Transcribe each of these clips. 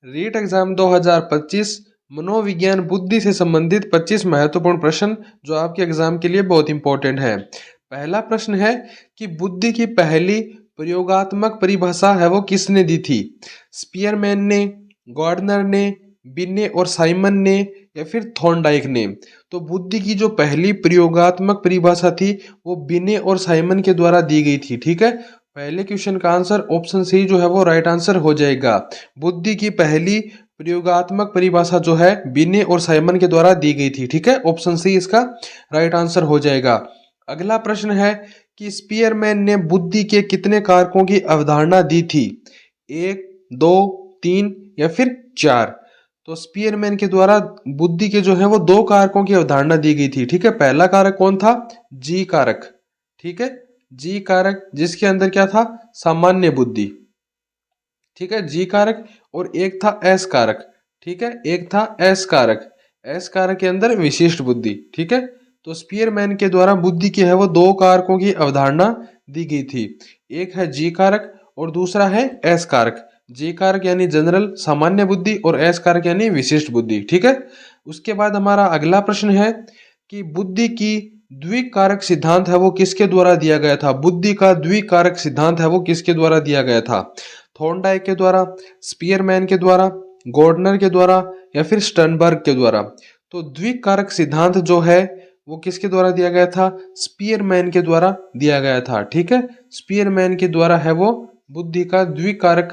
REET exam 2025 मनोविज्ञान बुद्धि से संबंधित 25 महत्वपूर्ण प्रश्न जो आपके एग्जाम के लिए बहुत इंपॉर्टेंट है। पहला प्रश्न है कि बुद्धि की पहली प्रयोगात्मक परिभाषा है वो किसने दी थी? स्पीयरमैन ने, गॉर्डनर ने, बिन्ने और साइमन ने या फिर थॉर्नडाइक ने? तो बुद्धि की जो पहली प्रयोगात्मक परिभाषा थी वो बिन्ने और साइमन के द्वारा दी गई थी। ठीक है, पहले क्वेश्चन का आंसर ऑप्शन सी जो है वो राइट आंसर हो जाएगा। बुद्धि की पहली प्रयोगात्मक परिभाषा जो है बिने और साइमन के द्वारा दी गई थी। ठीक है, ऑप्शन सी इसका राइट आंसर हो जाएगा। अगला प्रश्न है कि स्पीयरमैन ने बुद्धि के कितने कारकों की अवधारणा दी थी? एक, दो, तीन या फिर चार? तो स्पीयरमैन के द्वारा बुद्धि के जो है वो दो कारकों की अवधारणा दी गई थी। ठीक है, पहला कारक कौन था? जी कारक। ठीक है, जी कारक जिसके अंदर क्या था? सामान्य बुद्धि। ठीक है, जी कारक। और एक था एस कारक। ठीक है, एक था एस कारक। एस कारक के अंदर विशिष्ट बुद्धि। ठीक है, तो स्पीयरमैन के द्वारा बुद्धि की है वो दो कारकों की अवधारणा दी गई थी। एक है जी कारक और दूसरा है एस कारक। जी कारक यानी जनरल सामान्य बुद्धि और एस कारक यानी विशिष्ट बुद्धि। ठीक है, उसके बाद हमारा अगला प्रश्न है कि बुद्धि की द्विकारक सिद्धांत है वो किसके द्वारा दिया गया था? बुद्धि का द्विकारक सिद्धांत है वो किसके द्वारा दिया गया था? थॉर्नडाइक के द्वारा, स्पीयरमैन के द्वारा, गॉर्डनर के द्वारा या फिर स्टर्नबर्ग के द्वारा? तो द्विकारक सिद्धांत जो है वो किसके द्वारा दिया गया था? स्पीयरमैन के द्वारा दिया गया था। ठीक है, स्पीयरमैन के द्वारा है वो बुद्धि का द्विकारक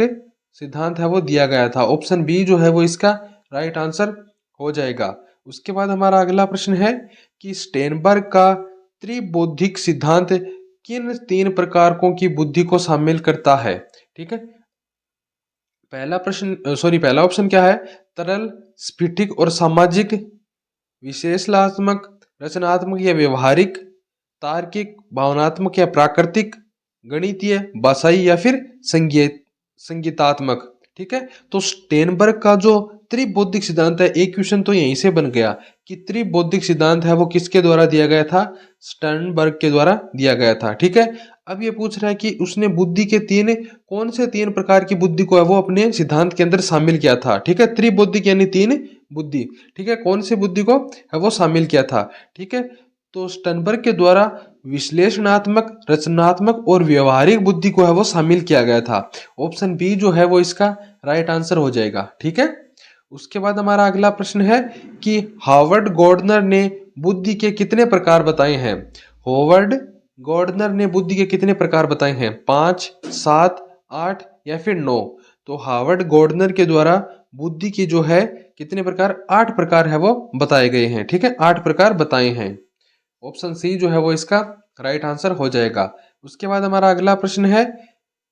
सिद्धांत है वो दिया गया था। ऑप्शन बी जो है वो इसका राइट आंसर हो जाएगा। उसके बाद हमारा अगला प्रश्न है कि स्टेनबर्ग का त्रिबौद्धिक सिद्धांत किन तीन प्रकारकों की बुद्धि को शामिल करता है? ठीक है, पहला ऑप्शन क्या है? तरल, स्फटिक और सामाजिक, विश्लेषणात्मक, रचनात्मक या व्यवहारिक, तार्किक, भावनात्मक या प्राकृतिक, गणितीय, भाषाई या फिर संगीतात्मक? ठीक है, तो स्टेनबर्ग का जो त्रिबौद्धिक सिद्धांत है, एक क्वेश्चन तो यहीं से बन गया कि त्रिबौद्धिक सिद्धांत है वो किसके द्वारा दिया गया था? स्टर्नबर्ग के द्वारा दिया गया था। ठीक है, अब ये पूछ रहा है कि उसने बुद्धि के कौन से तीन प्रकार की बुद्धि को है वो अपने सिद्धांत के अंदर शामिल किया था? ठीक है, त्रिबौद्धिक यानी तीन बुद्धि। ठीक है, कौन सी बुद्धि को है वो शामिल किया था? ठीक है, तो स्टर्नबर्ग के द्वारा विश्लेषणात्मक, रचनात्मक और व्यवहारिक बुद्धि को है वो शामिल किया गया था। ऑप्शन बी जो है वो इसका राइट आंसर हो जाएगा। ठीक है, उसके बाद हमारा अगला प्रश्न है कि हार्वर्ड गॉर्डनर ने बुद्धि के कितने प्रकार बताए हैं? हार्वर्ड गॉर्डनर ने बुद्धि के कितने प्रकार बताए हैं? 5, 7, 8 या फिर 9? तो हार्वर्ड गॉर्डनर के द्वारा बुद्धि की जो है कितने प्रकार? 8 प्रकार है वो बताए गए हैं। ठीक है, 8 प्रकार बताए हैं। ऑप्शन सी जो है वो इसका राइट आंसर हो जाएगा। उसके बाद हमारा अगला प्रश्न है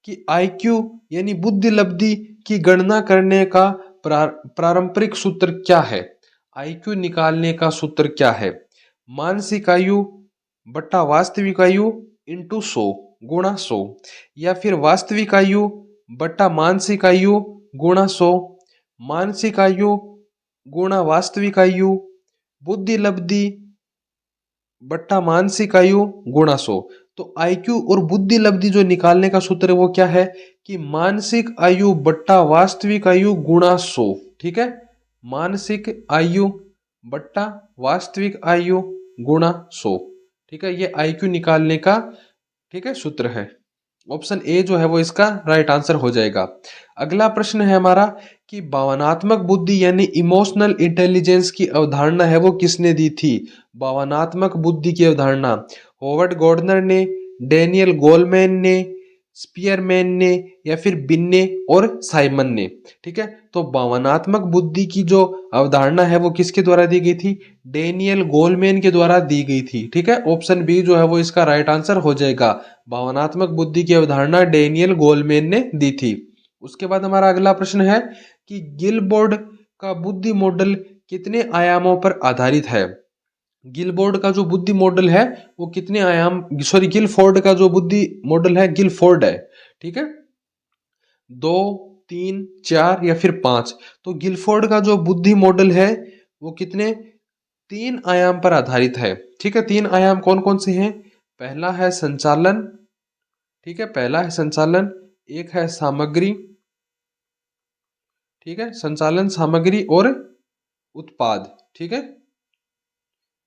कि आईक्यू यानी बुद्धि लब्धि की गणना करने का पारंपरिक सूत्र क्या है? आईक्यू निकालने का सूत्र क्या है? मानसिक आयु बट्टा वास्तविक आयु इंटू 100 गुणा 100, या फिर वास्तविक आयु बट्टा मानसिक आयु गुणा 100, मानसिक आयु गुणा वास्तविक आयु, बुद्धि लब्धि बट्टा मानसिक आयु गुणा 100? तो आईक्यू और बुद्धि लब्धि जो निकालने का सूत्र है वो क्या है कि मानसिक आयु बट्टा वास्तविक आयु गुणा 100। ठीक है, मानसिक आयु बट्टा वास्तविक आयु गुणा 100। ठीक है, ये आईक्यू निकालने का ठीक है सूत्र है। ऑप्शन ए जो है वो इसका राइट आंसर हो जाएगा। अगला प्रश्न है हमारा कि भावनात्मक बुद्धि यानी इमोशनल इंटेलिजेंस की अवधारणा है वो किसने दी थी? भावनात्मक बुद्धि की अवधारणा हॉवर्ड गॉर्डनर ने, डेनियल गोलमैन ने, स्पीयरमैन ने या फिर बिन्ने और साइमन ने? ठीक है, तो भावनात्मक बुद्धि की जो अवधारणा है वो किसके द्वारा दी गई थी? डेनियल गोलमैन के द्वारा दी गई थी। ठीक है, ऑप्शन बी जो है वो इसका राइट आंसर हो जाएगा। भावनात्मक बुद्धि की अवधारणा डेनियल गोलमैन ने दी थी। उसके बाद हमारा अगला प्रश्न है कि गिलबोर्ड का बुद्धि मॉडल कितने आयामों पर आधारित है? गिलबोर्ड का जो बुद्धि मॉडल है वो कितने आयाम, सॉरी गिलफोर्ड का जो बुद्धि मॉडल है, गिलफोर्ड है। ठीक है, 2, 3, 4 या फिर 5? तो गिलफोर्ड का जो बुद्धि मॉडल है वो कितने? 3 आयाम पर आधारित है। ठीक है, 3 आयाम कौन कौन से हैं? पहला है संचालन। ठीक है, पहला है संचालन, एक है सामग्री, ठीक है, संचालन सामग्री और उत्पाद। ठीक है,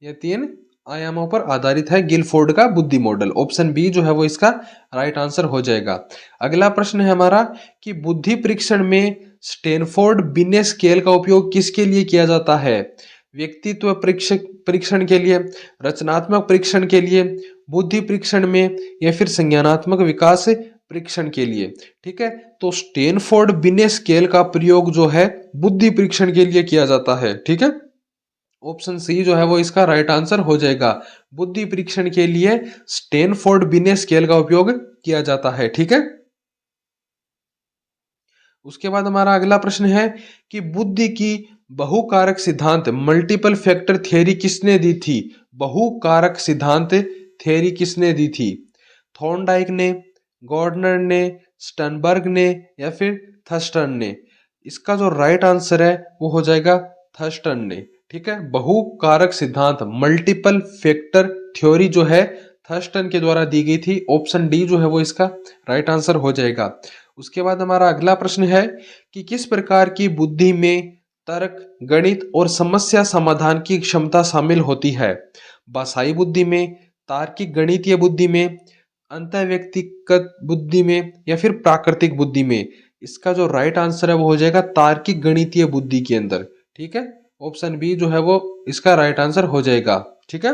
ये तीन आयामों पर आधारित है गिलफोर्ड का बुद्धि मॉडल। ऑप्शन बी जो है वो इसका राइट आंसर हो जाएगा। अगला प्रश्न है हमारा कि बुद्धि परीक्षण में स्टैनफोर्ड बिने स्केल का उपयोग किसके लिए किया जाता है? व्यक्तित्व परीक्षण के लिए, रचनात्मक परीक्षण के लिए, बुद्धि परीक्षण में, या फिर संज्ञानात्मक विकास परीक्षण के लिए। ठीक है, तो स्टैनफोर्ड बिने स्केल का प्रयोग जो है बुद्धि परीक्षण के लिए किया जाता है। ठीक है, ऑप्शन सी जो है वो इसका राइट आंसर हो जाएगा। बुद्धि परीक्षण के लिए स्टैनफोर्ड बिने स्केल का उपयोग किया जाता है। ठीक है, उसके बाद हमारा अगला प्रश्न है कि बुद्धि की बहुकारक सिद्धांत मल्टीपल फैक्टर थ्योरी किसने दी थी? बहुकारक सिद्धांत थ्योरी किसने दी थी? थॉर्नडाइक ने, गॉर्डनर ने, स्टनबर्ग ने, या फिर थर्स्टन ने? इसका जो राइट आंसर है वो हो जाएगा थर्स्टन ने। ठीक है, बहुकारक सिद्धांत मल्टीपल फैक्टर थ्योरी जो है थर्स्टन के द्वारा दी गई थी। ऑप्शन डी जो है वो इसका राइट आंसर हो जाएगा। उसके बाद हमारा अगला प्रश्न है कि किस प्रकार की बुद्धि में तर्क, गणित और समस्या समाधान की क्षमता शामिल होती है? भाषाई बुद्धि में, तार्किक गणितीय बुद्धि में, अंतःव्यक्तिगत बुद्धि में, या फिर प्राकृतिक बुद्धि में? इसका जो राइट आंसर है वो हो जाएगा तार्किक गणितीय बुद्धि के अंदर। ठीक है, ऑप्शन बी जो है वो इसका राइट आंसर हो जाएगा। ठीक है,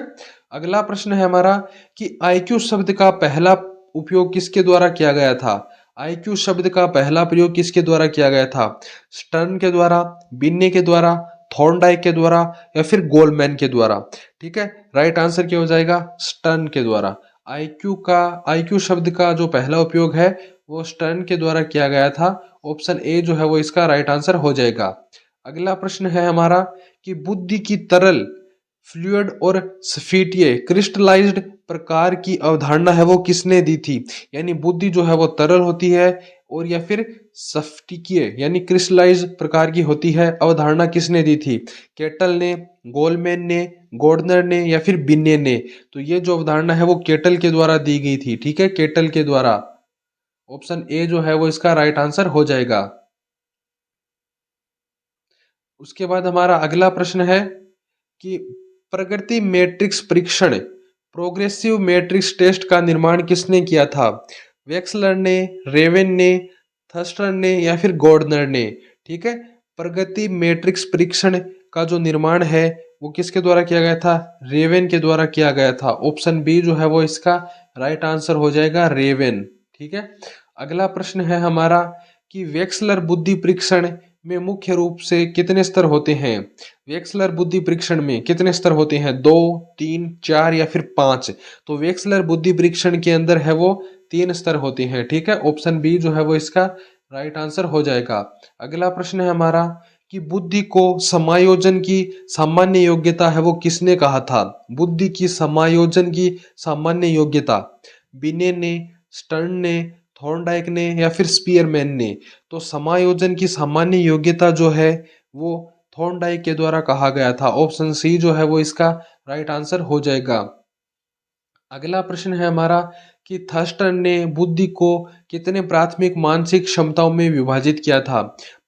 अगला प्रश्न है हमारा कि आईक्यू शब्द का पहला उपयोग किसके द्वारा किया गया था? आईक्यू शब्द का पहला प्रयोग किसके द्वारा किया गया था? स्टर्न के द्वारा, बिन्ने के द्वारा, थॉर्नडाइक के द्वारा, या फिर गोल्डमैन के द्वारा? ठीक है, राइट आंसर क्या हो जाएगा? स्टर्न के द्वारा। आईक्यू शब्द का जो पहला उपयोग है वो स्टर्न के द्वारा किया गया था। ऑप्शन ए जो है वो इसका राइट आंसर हो जाएगा। अगला प्रश्न है हमारा कि बुद्धि की तरल, फ्लूइड और स्फीतीय क्रिस्टलाइज्ड प्रकार की अवधारणा है वो किसने दी थी? यानी बुद्धि जो है वो तरल होती है और या फिर स्फटिकीय यानी क्रिस्टलाइज प्रकार की होती है, अवधारणा किसने दी थी? केटल ने, गोल्डमैन ने, गॉर्डनर ने, या फिर बिन्ने ने? तो ये जो अवधारणा है वो केटल के द्वारा दी गई थी। ठीक है, केटल के द्वारा। ऑप्शन ए जो है वो इसका राइट आंसर हो जाएगा। उसके बाद हमारा अगला प्रश्न है कि प्रगति मैट्रिक्स परीक्षण, प्रोग्रेसिव मैट्रिक्स टेस्ट का निर्माण किसने किया था? वेक्सलर ने, रेवेन ने, थर्स्टर ने, या फिर गॉर्डनर ने? ठीक है, प्रगति मैट्रिक्स परीक्षण का जो निर्माण है वो किसके द्वारा किया गया था? रेवेन के द्वारा किया गया था। ऑप्शन बी जो है वो इसका राइट आंसर हो जाएगा, रेवेन। ठीक है, अगला प्रश्न है हमारा कि वेक्सलर बुद्धि परीक्षण में मुख्य रूप से कितने स्तर होते हैं? वेक्सलर बुद्धि परीक्षण में कितने स्तर होते हैं? 2, 3, 4, या फिर 5? तो वेक्सलर बुद्धि परीक्षण के अंदर है वो 3 स्तर होते हैं। ठीक है, ऑप्शन बी जो है वो इसका राइट आंसर हो जाएगा। अगला प्रश्न है हमारा कि बुद्धि को समायोजन की सामान्य योग्यता है वो किसने कहा था? बुद्धि की समायोजन की सामान्य योग्यता बिने ने, स्टर्न ने, थॉर्नडाइक ने, या फिर स्पीयरमैन ने? तो समायोजन की सामान्य योग्यता जो है वो थॉर्नडाइक के द्वारा कहा गया था। ऑप्शन सी जो है वो इसका राइट आंसर हो जाएगा। अगला प्रश्न है हमारा कि थर्स्टर ने बुद्धि को कितने प्राथमिक मानसिक क्षमताओं में विभाजित किया था?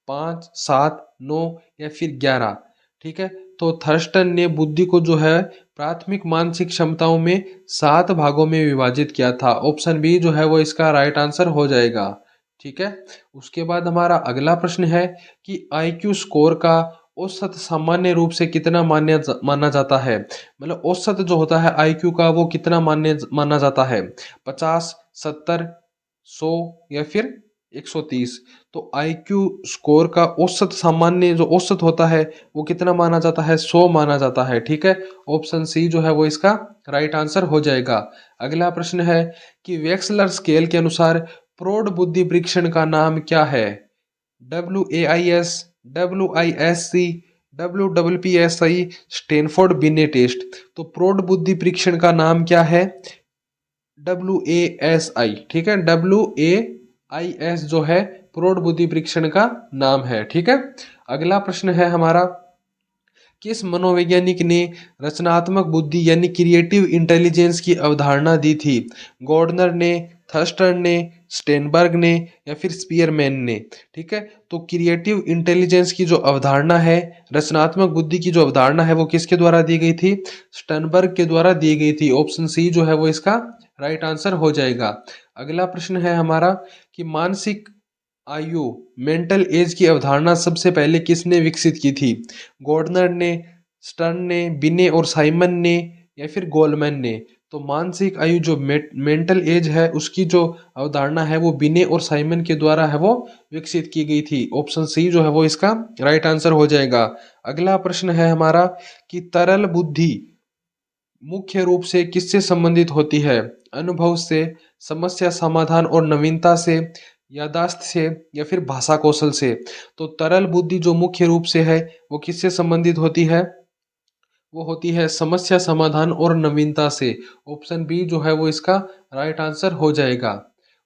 5, 7, 9, या फिर 11? ठीक है, तो थर्स्टन ने बुद्धि को जो है प्राथमिक मानसिक क्षमताओं में 7 भागों में विभाजित किया था। ऑप्शन बी जो है वो इसका राइट आंसर हो जाएगा। ठीक है, उसके बाद हमारा अगला प्रश्न है कि आईक्यू स्कोर का औसत सामान्य रूप से कितना माना जाता है? मतलब औसत जो होता है आईक्यू का वो कितना माना जाता है? 50, 70, 100, या फिर 130? तो आईक्यू स्कोर का औसत सामान्य जो औसत होता है वो कितना माना जाता है? 100 माना जाता है। ठीक है, ऑप्शन सी जो है वो इसका राइट आंसर हो जाएगा। अगला प्रश्न है कि वेक्सलर स्केल के अनुसार प्रौढ़ बुद्धि परीक्षण का नाम क्या है? WAIS, WISC, WPPSI, स्टैनफोर्ड बिने टेस्ट? तो प्रौढ़ बुद्धि परीक्षण का नाम क्या है? WASI। ठीक है, WAIS जो है प्रौढ़ बुद्धि परीक्षण का नाम है। ठीक है, अगला प्रश्न है हमारा किस मनोवैज्ञानिक ने रचनात्मक बुद्धि यानी क्रिएटिव इंटेलिजेंस की अवधारणा दी थी? गॉर्डनर ने, थर्स्टर ने, स्टेनबर्ग ने या फिर स्पीयरमैन ने। ठीक है, तो क्रिएटिव इंटेलिजेंस की जो अवधारणा है, रचनात्मक बुद्धि की जो अवधारणा है, वो किसके द्वारा दी गई थी? स्टर्नबर्ग के द्वारा दी गई थी। ऑप्शन सी जो है वो इसका राइट आंसर हो जाएगा। अगला प्रश्न है हमारा कि मानसिक आयु, मेंटल एज की अवधारणा सबसे पहले किसने विकसित की थी? गॉर्डनर ने, स्टर्न ने, बिने और साइमन ने या फिर गोलमैन ने। तो मानसिक आयु जो मेंटल एज है उसकी जो अवधारणा है वो बिने और साइमन के द्वारा है वो विकसित की गई थी। ऑप्शन सी जो है वो इसका राइट आंसर हो जाएगा। अगला प्रश्न है हमारा कि तरल बुद्धि मुख्य रूप से किससे संबंधित होती है? अनुभव से, समस्या समाधान और नवीनता से, यादाश्त से या फिर भाषा कौशल से। तो तरल बुद्धि जो मुख्य रूप से है वो किससे संबंधित होती है? वो होती है समस्या समाधान और नवीनता से। ऑप्शन बी जो है वो इसका राइट आंसर हो जाएगा।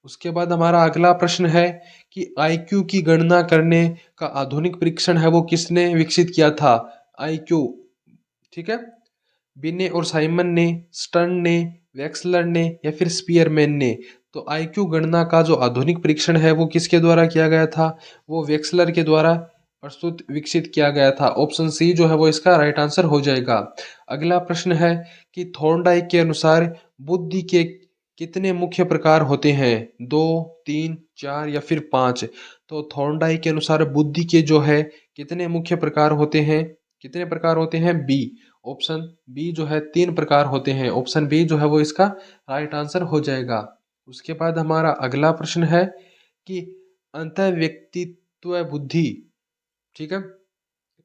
उसके बाद हमारा अगला प्रश्न है कि आईक्यू की गणना करने का आधुनिक परीक्षण है वो किसने विकसित किया था? आईक्यू, ठीक है, बिने और साइमन ने, स्टर्न ने, वेक्सलर ने या फिर स्पीयरमैन ने। तो आईक्यू गणना का जो आधुनिक परीक्षण है वो किसके द्वारा किया गया था? वो वेक्सलर के द्वारा प्रस्तुत विकसित किया गया था। ऑप्शन सी जो है वो इसका राइट आंसर हो जाएगा। अगला प्रश्न है कि थॉर्नडाइक के अनुसार बुद्धि के कितने मुख्य प्रकार होते हैं? 2, 3, 4 या फिर 5। तो थॉर्नडाइक के अनुसार बुद्धि के जो है कितने मुख्य प्रकार होते हैं? कितने प्रकार होते हैं? बी। ऑप्शन बी जो है 3 प्रकार होते हैं। ऑप्शन बी जो है वो इसका राइट आंसर हो जाएगा। उसके बाद हमारा अगला प्रश्न है कि अंतः व्यक्तित्व बुद्धि, ठीक है,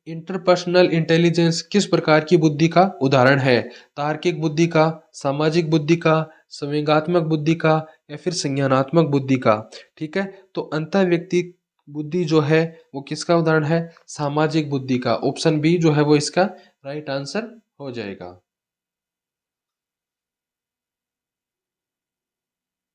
इंटरपर्सनल इंटेलिजेंस किस प्रकार की बुद्धि का उदाहरण है? तार्किक बुद्धि का, सामाजिक बुद्धि का, संवेगात्मक बुद्धि का या फिर संज्ञानात्मक बुद्धि का। ठीक है, तो अंतः व्यक्ति बुद्धि जो है वो किसका उदाहरण है? सामाजिक बुद्धि का। ऑप्शन बी जो है वो इसका राइट आंसर हो जाएगा।